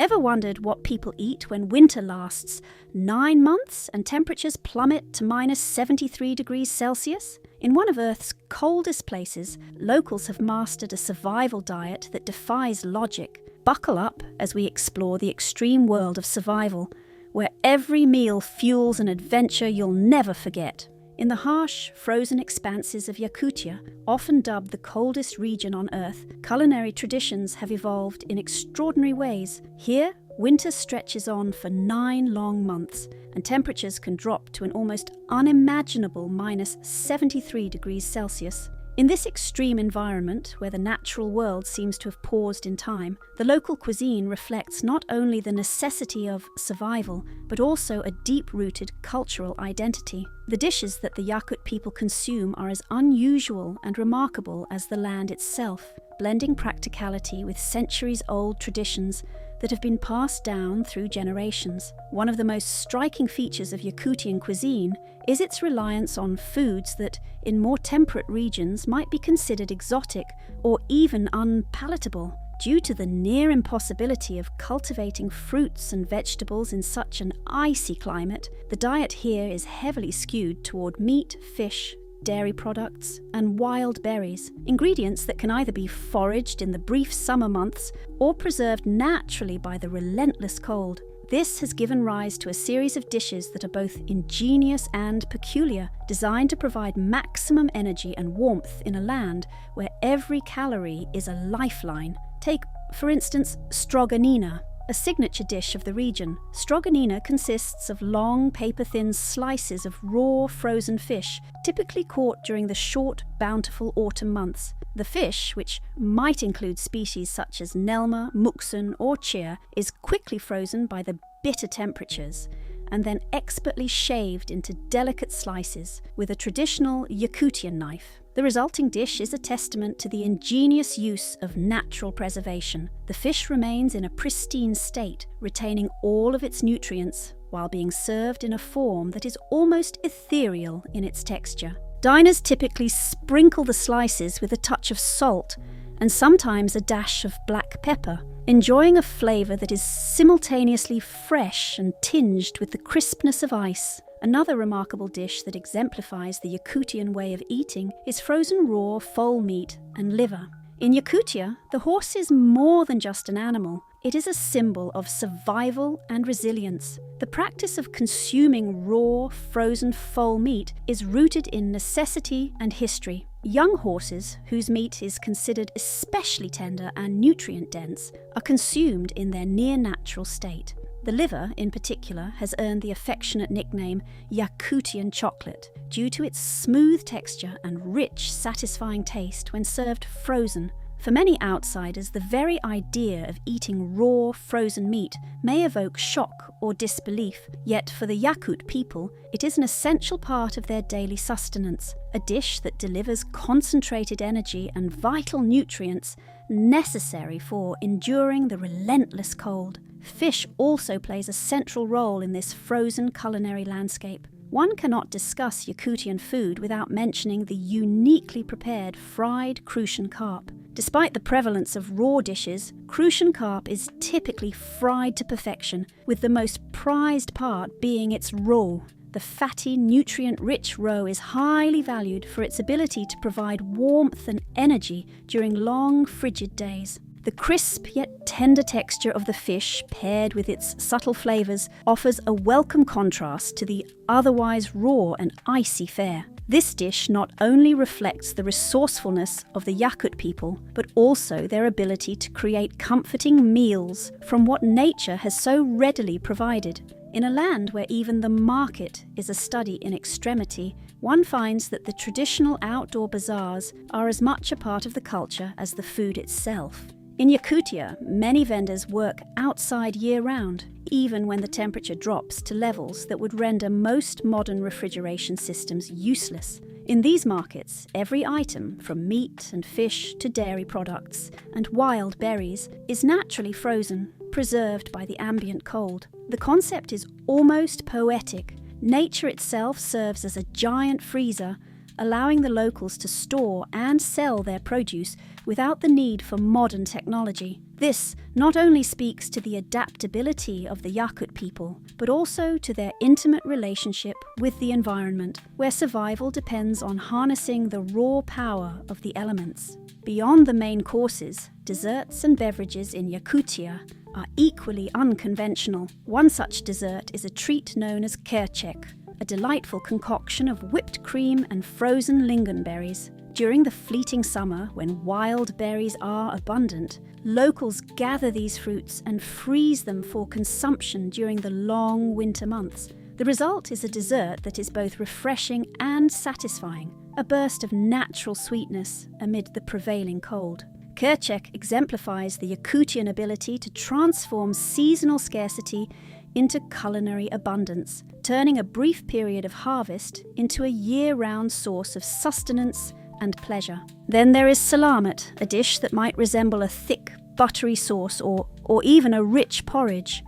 Ever wondered what people eat when winter lasts 9 months and temperatures plummet to minus 73 degrees Celsius? In one of Earth's coldest places, locals have mastered a survival diet that defies logic. Buckle up as we explore the extreme world of survival, where every meal fuels an adventure you'll never forget. In the harsh, frozen expanses of Yakutia, often dubbed the coldest region on Earth, culinary traditions have evolved in extraordinary ways. Here, winter stretches on for 9 long months, and temperatures can drop to an almost unimaginable minus 73 degrees Celsius. In this extreme environment, where the natural world seems to have paused in time, the local cuisine reflects not only the necessity of survival, but also a deep-rooted cultural identity. The dishes that the Yakut people consume are as unusual and remarkable as the land itself, blending practicality with centuries-old traditions that have been passed down through generations. One of the most striking features of Yakutian cuisine is its reliance on foods that, in more temperate regions, might be considered exotic or even unpalatable. Due to the near impossibility of cultivating fruits and vegetables in such an icy climate, the diet here is heavily skewed toward meat, fish, dairy products, and wild berries, ingredients that can either be foraged in the brief summer months or preserved naturally by the relentless cold. This has given rise to a series of dishes that are both ingenious and peculiar, designed to provide maximum energy and warmth in a land where every calorie is a lifeline. Take, for instance, stroganina, a signature dish of the region. Stroganina consists of long, paper-thin slices of raw, frozen fish, typically caught during the short, bountiful autumn months. The fish, which might include species such as nelma, muksun, or chir, is quickly frozen by the bitter temperatures and then expertly shaved into delicate slices with a traditional Yakutian knife. The resulting dish is a testament to the ingenious use of natural preservation. The fish remains in a pristine state, retaining all of its nutrients while being served in a form that is almost ethereal in its texture. Diners typically sprinkle the slices with a touch of salt and sometimes a dash of black pepper, enjoying a flavour that is simultaneously fresh and tinged with the crispness of ice. Another remarkable dish that exemplifies the Yakutian way of eating is frozen raw foal meat and liver. In Yakutia, the horse is more than just an animal. It is a symbol of survival and resilience. The practice of consuming raw, frozen foal meat is rooted in necessity and history. Young horses, whose meat is considered especially tender and nutrient-dense, are consumed in their near-natural state. The liver, in particular, has earned the affectionate nickname Yakutian chocolate due to its smooth texture and rich, satisfying taste when served frozen. For many outsiders, the very idea of eating raw, frozen meat may evoke shock or disbelief, yet for the Yakut people, it is an essential part of their daily sustenance, a dish that delivers concentrated energy and vital nutrients necessary for enduring the relentless cold. Fish also plays a central role in this frozen culinary landscape. One cannot discuss Yakutian food without mentioning the uniquely prepared fried Crucian carp. Despite the prevalence of raw dishes, Crucian carp is typically fried to perfection, with the most prized part being its roe. The fatty, nutrient-rich roe is highly valued for its ability to provide warmth and energy during long, frigid days. The crisp yet tender texture of the fish, paired with its subtle flavours, offers a welcome contrast to the otherwise raw and icy fare. This dish not only reflects the resourcefulness of the Yakut people, but also their ability to create comforting meals from what nature has so readily provided. In a land where even the market is a study in extremity, one finds that the traditional outdoor bazaars are as much a part of the culture as the food itself. In Yakutia, many vendors work outside year-round, even when the temperature drops to levels that would render most modern refrigeration systems useless. In these markets, every item, from meat and fish to dairy products and wild berries, is naturally frozen, preserved by the ambient cold. The concept is almost poetic. Nature itself serves as a giant freezer, allowing the locals to store and sell their produce without the need for modern technology. This not only speaks to the adaptability of the Yakut people, but also to their intimate relationship with the environment, where survival depends on harnessing the raw power of the elements. Beyond the main courses, desserts and beverages in Yakutia are equally unconventional. One such dessert is a treat known as kerchek, a delightful concoction of whipped cream and frozen lingonberries. During the fleeting summer, when wild berries are abundant, locals gather these fruits and freeze them for consumption during the long winter months. The result is a dessert that is both refreshing and satisfying, a burst of natural sweetness amid the prevailing cold. Kerchek exemplifies the Yakutian ability to transform seasonal scarcity into culinary abundance, turning a brief period of harvest into a year-round source of sustenance and pleasure. Then there is salamat, a dish that might resemble a thick, buttery sauce or even a rich porridge.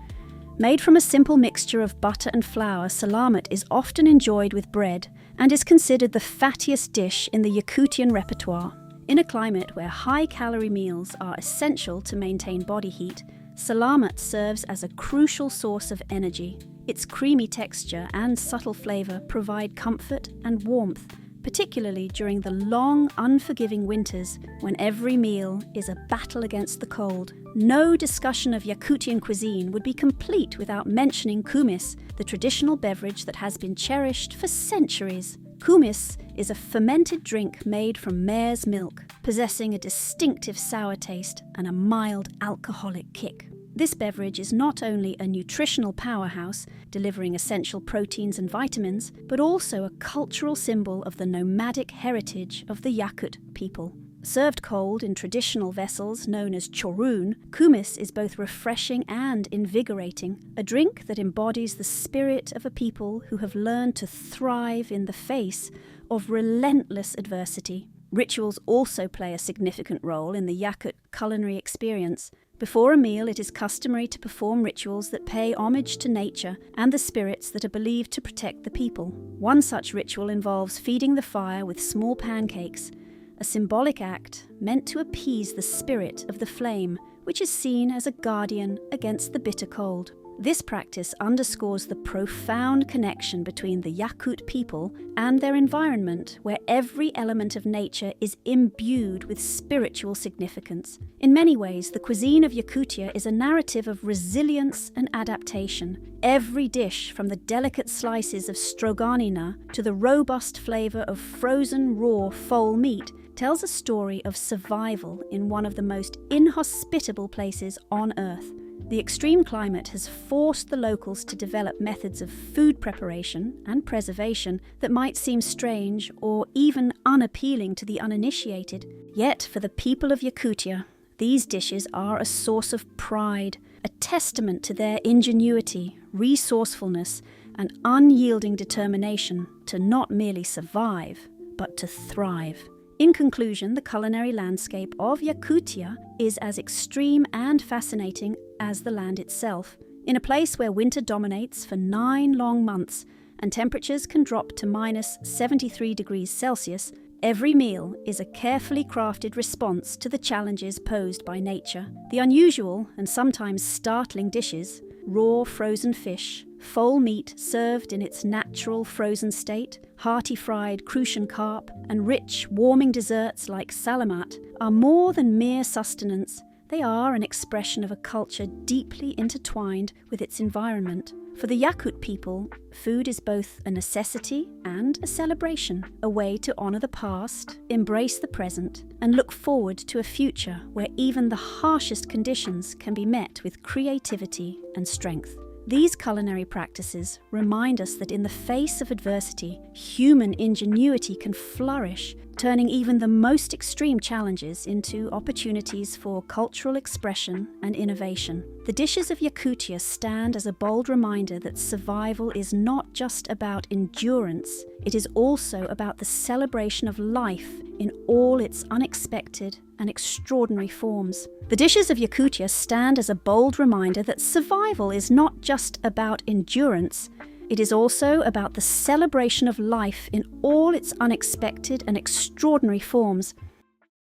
Made from a simple mixture of butter and flour, salamat is often enjoyed with bread and is considered the fattiest dish in the Yakutian repertoire. In a climate where high-calorie meals are essential to maintain body heat, salamat serves as a crucial source of energy. Its creamy texture and subtle flavour provide comfort and warmth, particularly during the long, unforgiving winters when every meal is a battle against the cold. No discussion of Yakutian cuisine would be complete without mentioning kumis, the traditional beverage that has been cherished for centuries. Kumis is a fermented drink made from mare's milk, possessing a distinctive sour taste and a mild alcoholic kick. This beverage is not only a nutritional powerhouse, delivering essential proteins and vitamins, but also a cultural symbol of the nomadic heritage of the Yakut people. Served cold in traditional vessels known as chorun, kumis is both refreshing and invigorating, a drink that embodies the spirit of a people who have learned to thrive in the face of relentless adversity. Rituals also play a significant role in the Yakut culinary experience. Before a meal, it is customary to perform rituals that pay homage to nature and the spirits that are believed to protect the people. One such ritual involves feeding the fire with small pancakes, a symbolic act meant to appease the spirit of the flame, which is seen as a guardian against the bitter cold. This practice underscores the profound connection between the Yakut people and their environment, where every element of nature is imbued with spiritual significance. In many ways, the cuisine of Yakutia is a narrative of resilience and adaptation. Every dish, from the delicate slices of stroganina to the robust flavour of frozen raw foal meat, tells a story of survival in one of the most inhospitable places on Earth. The extreme climate has forced the locals to develop methods of food preparation and preservation that might seem strange or even unappealing to the uninitiated. Yet, for the people of Yakutia, these dishes are a source of pride, a testament to their ingenuity, resourcefulness, and unyielding determination to not merely survive, but to thrive. In conclusion, the culinary landscape of Yakutia is as extreme and fascinating as the land itself. In a place where winter dominates for 9 long months and temperatures can drop to minus 73 degrees Celsius, every meal is a carefully crafted response to the challenges posed by nature. The unusual and sometimes startling dishes, raw frozen fish, foal meat served in its natural frozen state, hearty fried crucian carp, and rich, warming desserts like salamat are more than mere sustenance. They are an expression of a culture deeply intertwined with its environment. For the Yakut people, food is both a necessity and a celebration, a way to honour the past, embrace the present, and look forward to a future where even the harshest conditions can be met with creativity and strength. These culinary practices remind us that in the face of adversity, human ingenuity can flourish, turning even the most extreme challenges into opportunities for cultural expression and innovation. The dishes of Yakutia stand as a bold reminder that survival is not just about endurance, it is also about the celebration of life in all its unexpected and extraordinary forms. The dishes of Yakutia stand as a bold reminder that survival is not just about endurance, it is also about the celebration of life in all its unexpected and extraordinary forms.